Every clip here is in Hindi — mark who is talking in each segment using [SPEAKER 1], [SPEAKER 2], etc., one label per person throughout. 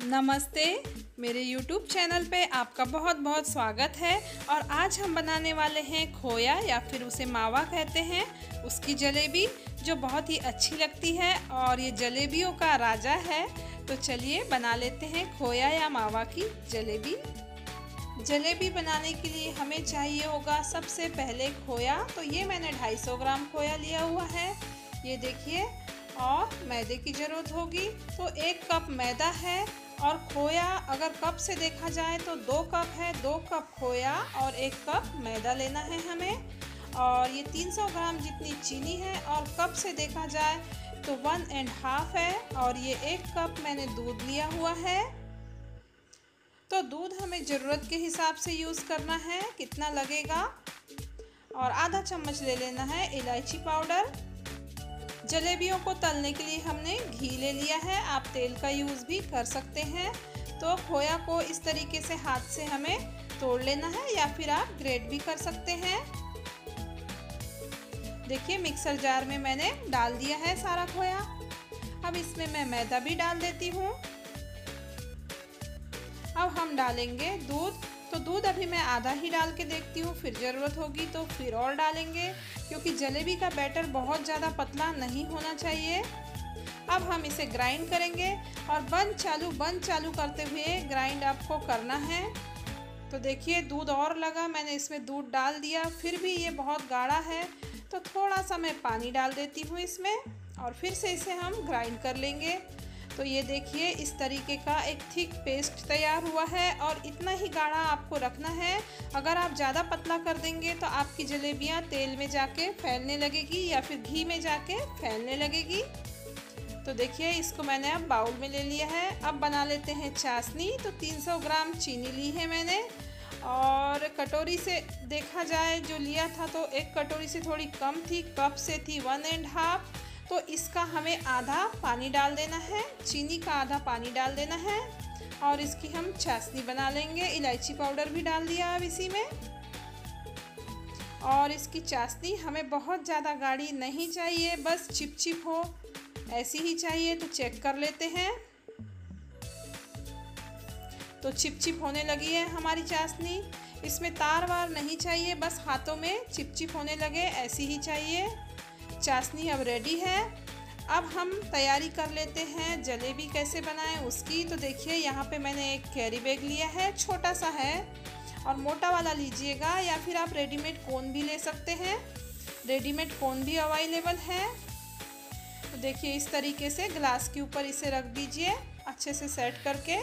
[SPEAKER 1] नमस्ते। मेरे YouTube चैनल पे आपका बहुत बहुत स्वागत है। और आज हम बनाने वाले हैं खोया या फिर उसे मावा कहते हैं, उसकी जलेबी जो बहुत ही अच्छी लगती है और ये जलेबियों का राजा है। तो चलिए बना लेते हैं खोया या मावा की जलेबी। जलेबी बनाने के लिए हमें चाहिए होगा सबसे पहले खोया। तो ये मैंने 250 ग्राम खोया लिया हुआ है, ये देखिए। और मैदे की ज़रूरत होगी, तो 1 कप मैदा है। और खोया अगर कप से देखा जाए तो 2 कप है। 2 कप खोया और 1 कप मैदा लेना है हमें। और ये 300 ग्राम जितनी चीनी है। और कप से देखा जाए तो 1.5 है। और ये 1 कप मैंने दूध लिया हुआ है। तो दूध हमें ज़रूरत के हिसाब से यूज़ करना है, कितना लगेगा। और आधा चम्मच ले लेना है इलायची पाउडर। जलेबियों को तलने के लिए हमने घी ले लिया है, आप तेल का यूज़ भी कर सकते हैं। तो खोया को इस तरीके से हाथ से हमें तोड़ लेना है या फिर आप ग्रेट भी कर सकते हैं। देखिए मिक्सर जार में मैंने डाल दिया है सारा खोया। अब इसमें मैं मैदा भी डाल देती हूँ। अब हम डालेंगे दूध। तो दूध अभी मैं आधा ही डाल के देखती हूँ, फिर ज़रूरत होगी तो फिर और डालेंगे, क्योंकि जलेबी का बैटर बहुत ज़्यादा पतला नहीं होना चाहिए। अब हम इसे ग्राइंड करेंगे और बंद चालू करते हुए ग्राइंड आपको करना है। तो देखिए दूध और लगा, मैंने इसमें दूध डाल दिया, फिर भी ये बहुत गाढ़ा है। तो थोड़ा सा मैं पानी डाल देती हूँ इसमें और फिर से इसे हम ग्राइंड कर लेंगे। तो ये देखिए इस तरीके का एक थिक पेस्ट तैयार हुआ है और इतना ही गाढ़ा आपको रखना है। अगर आप ज़्यादा पतला कर देंगे तो आपकी जलेबियाँ तेल में जाके फैलने लगेगी या फिर घी में जाके फैलने लगेगी। तो देखिए इसको मैंने अब बाउल में ले लिया है। अब बना लेते हैं चाशनी। तो 300 ग्राम चीनी ली है मैंने। और कटोरी से देखा जाए जो लिया था तो एक कटोरी से थोड़ी कम थी, कप से थी 1.5। तो इसका हमें आधा पानी डाल देना है, चीनी का आधा पानी डाल देना है और इसकी हम चाशनी बना लेंगे। इलायची पाउडर भी डाल दिया अब इसी में। और इसकी चाशनी हमें बहुत ज़्यादा गाढ़ी नहीं चाहिए, बस चिपचिप हो ऐसी ही चाहिए। तो चेक कर लेते हैं। तो चिपचिप होने लगी है हमारी चाशनी। इसमें तार वार नहीं चाहिए, बस हाथों में चिपचिप होने लगे ऐसी ही चाहिए। चाशनी अब रेडी है। अब हम तैयारी कर लेते हैं जलेबी कैसे बनाएं उसकी। तो देखिए यहाँ पे मैंने एक कैरी बैग लिया है, छोटा सा है और मोटा वाला लीजिएगा, या फिर आप रेडीमेड कोन भी ले सकते हैं। रेडीमेड कोन भी अवेलेबल है। तो देखिए इस तरीके से ग्लास के ऊपर इसे रख दीजिए अच्छे से सेट करके।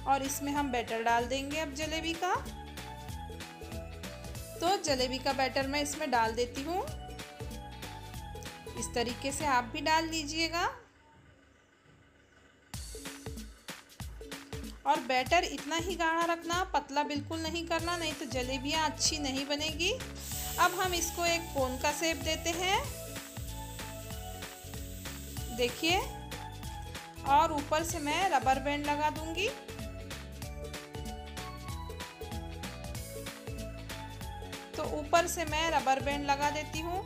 [SPEAKER 1] और इसमें हम बैटर डाल देंगे अब जलेबी का। तो जलेबी का बैटर मैं इसमें डाल देती हूँ। इस तरीके से आप भी डाल लीजिएगा। और बैटर इतना ही गाढ़ा रखना, पतला बिल्कुल नहीं करना, नहीं तो जलेबियाँ अच्छी नहीं बनेगी। अब हम इसको एक कोन का शेप देते हैं, देखिए। और ऊपर से मैं रबर बैंड लगा दूंगी। तो ऊपर से मैं रबर बैंड लगा देती हूँ।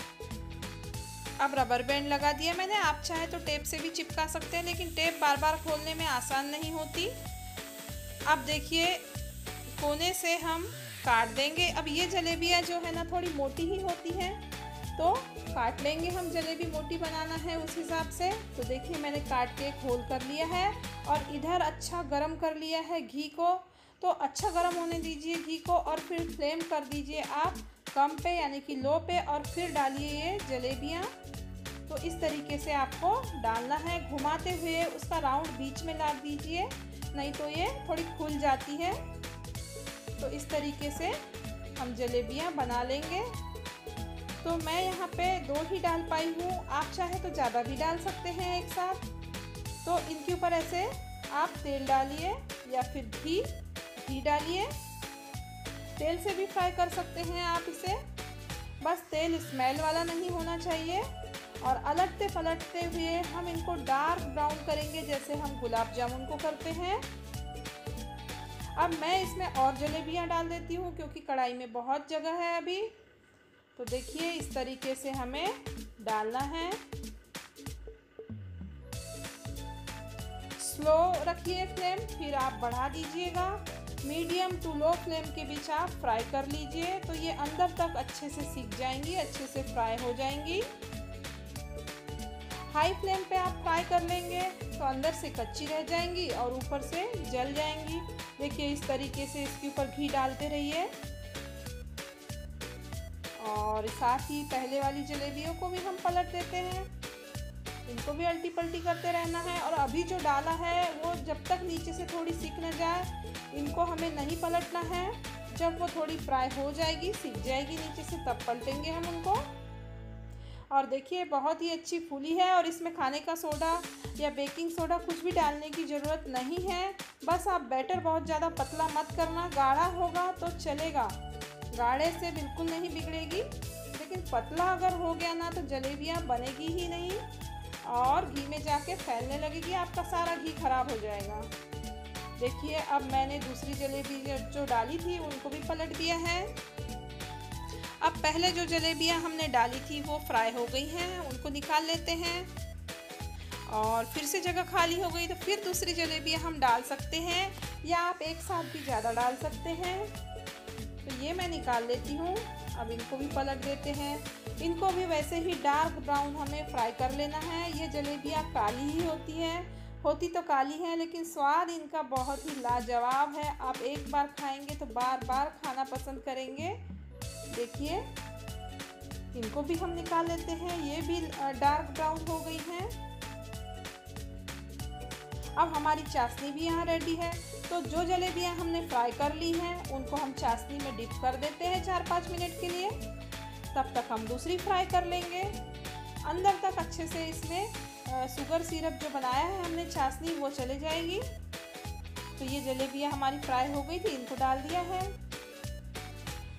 [SPEAKER 1] अब रबर बैंड लगा दिया मैंने, आप चाहे तो टेप से भी चिपका सकते हैं, लेकिन टेप बार बार खोलने में आसान नहीं होती। अब देखिए कोने से हम काट देंगे। अब ये जलेबियाँ जो है ना थोड़ी मोटी ही होती हैं, तो काट लेंगे हम। जलेबी मोटी बनाना है उस हिसाब से। तो देखिए मैंने काट के खोल कर लिया है और इधर अच्छा गरम कर लिया है घी को। तो अच्छा गरम होने दीजिए घी को और फिर फ्लेम कर दीजिए आप कम पे, यानी कि लो पे। और फिर डालिए ये जलेबियाँ। तो इस तरीके से आपको डालना है, घुमाते हुए उसका राउंड बीच में ला दीजिए, नहीं तो ये थोड़ी खुल जाती है। तो इस तरीके से हम जलेबियाँ बना लेंगे। तो मैं यहाँ पे 2 ही डाल पाई हूँ, आप चाहे तो ज़्यादा भी डाल सकते हैं एक साथ। तो इनके ऊपर ऐसे आप तेल डालिए या फिर घी डालिए। तेल से भी फ्राई कर सकते हैं आप इसे, बस तेल स्मेल वाला नहीं होना चाहिए। और अलटते पलटते हुए हम इनको डार्क ब्राउन करेंगे, जैसे हम गुलाब जामुन को करते हैं। अब मैं इसमें और जलेबियाँ डाल देती हूँ, क्योंकि कढ़ाई में बहुत जगह है अभी। तो देखिए इस तरीके से हमें डालना है। स्लो रखिए फ्लेम, फिर आप बढ़ा दीजिएगा। मीडियम टू लो फ्लेम के बीच आप फ्राई कर लीजिए, तो ये अंदर तक अच्छे से सीख जाएंगी, अच्छे से फ्राई हो जाएंगी। हाई फ्लेम पे आप फ्राई कर लेंगे तो अंदर से कच्ची रह जाएंगी और ऊपर से जल जाएंगी। देखिए इस तरीके से इसके ऊपर घी डालते रहिए। और साथ ही पहले वाली जलेबियों को भी हम पलट देते हैं, इनको भी अल्टी पल्टी करते रहना है। और अभी जो डाला है वो जब तक नीचे से थोड़ी सीख न जाए, इनको हमें नहीं पलटना है। जब वो थोड़ी फ्राई हो जाएगी, सीख जाएगी नीचे से, तब पलटेंगे हम उनको। और देखिए बहुत ही अच्छी फूली है और इसमें खाने का सोडा या बेकिंग सोडा कुछ भी डालने की ज़रूरत नहीं है। बस आप बैटर बहुत ज़्यादा पतला मत करना, गाढ़ा होगा तो चलेगा, गाढ़े से बिल्कुल नहीं बिगड़ेगी। लेकिन पतला अगर हो गया ना तो जलेबियाँ बनेगी ही नहीं और घी में जाके फैलने लगेगी, आपका सारा घी खराब हो जाएगा। देखिए अब मैंने दूसरी जलेबी जो डाली थी उनको भी पलट दिया है। अब पहले जो जलेबियां हमने डाली थी वो फ्राई हो गई हैं, उनको निकाल लेते हैं। और फिर से जगह खाली हो गई तो फिर दूसरी जलेबियां हम डाल सकते हैं, या आप एक साथ भी ज़्यादा डाल सकते हैं। तो ये मैं निकाल लेती हूँ। अब इनको भी पलट देते हैं। इनको भी वैसे ही डार्क ब्राउन हमें फ्राई कर लेना है। ये जलेबियाँ काली ही होती हैं, होती तो काली हैं लेकिन स्वाद इनका बहुत ही लाजवाब है। आप एक बार खाएंगे तो बार बार खाना पसंद करेंगे। देखिए इनको भी हम निकाल लेते हैं, ये भी डार्क ब्राउन हो गई हैं। अब हमारी चाशनी भी यहाँ रेडी है। तो जो जलेबियाँ हमने फ्राई कर ली हैं उनको हम चाशनी में डिप कर देते हैं 4-5 मिनट के लिए। तब तक हम दूसरी फ्राई कर लेंगे। अंदर तक अच्छे से इसमें शुगर सिरप जो बनाया है हमने चाशनी वो चले जाएगी। तो ये जलेबियाँ हमारी फ्राई हो गई थी, इनको डाल दिया है।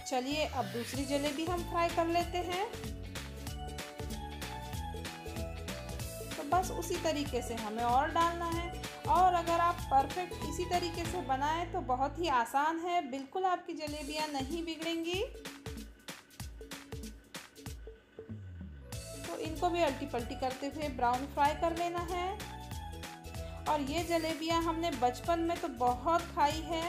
[SPEAKER 1] चलिए अब दूसरी जलेबी हम फ्राई कर लेते हैं। तो बस उसी तरीके से हमें और डालना है। और अगर आप परफेक्ट इसी तरीके से बनाएं तो बहुत ही आसान है, बिल्कुल आपकी जलेबियां नहीं बिगड़ेंगी। तो इनको भी अल्टी पल्टी करते हुए ब्राउन फ्राई कर लेना है। और ये जलेबियां हमने बचपन में तो बहुत खाई है,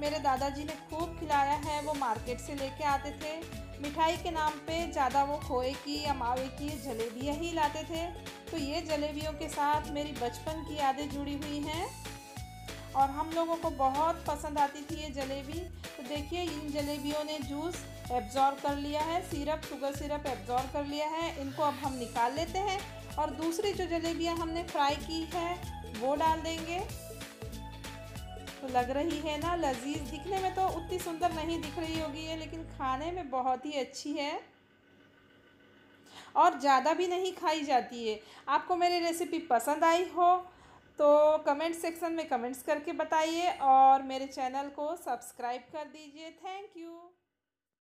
[SPEAKER 1] मेरे दादाजी ने खूब खिलाया है। वो मार्केट से लेके आते थे, मिठाई के नाम पे ज़्यादा वो खोए की या मावे की जलेबियाँ ही लाते थे। तो ये जलेबियों के साथ मेरी बचपन की यादें जुड़ी हुई हैं और हम लोगों को बहुत पसंद आती थी ये जलेबी। तो देखिए इन जलेबियों ने जूस एब्जॉर्ब कर लिया है, सिरप, शुगर सिरप एब्जॉर्ब कर लिया है। इनको अब हम निकाल लेते हैं और दूसरी जो जलेबियाँ हमने फ्राई की है वो डाल देंगे। तो लग रही है ना लजीज, दिखने में तो उतनी सुंदर नहीं दिख रही होगी ये, लेकिन खाने में बहुत ही अच्छी है और ज़्यादा भी नहीं खाई जाती है। आपको मेरी रेसिपी पसंद आई हो तो कमेंट सेक्शन में कमेंट्स करके बताइए और मेरे चैनल को सब्सक्राइब कर दीजिए। Thank you.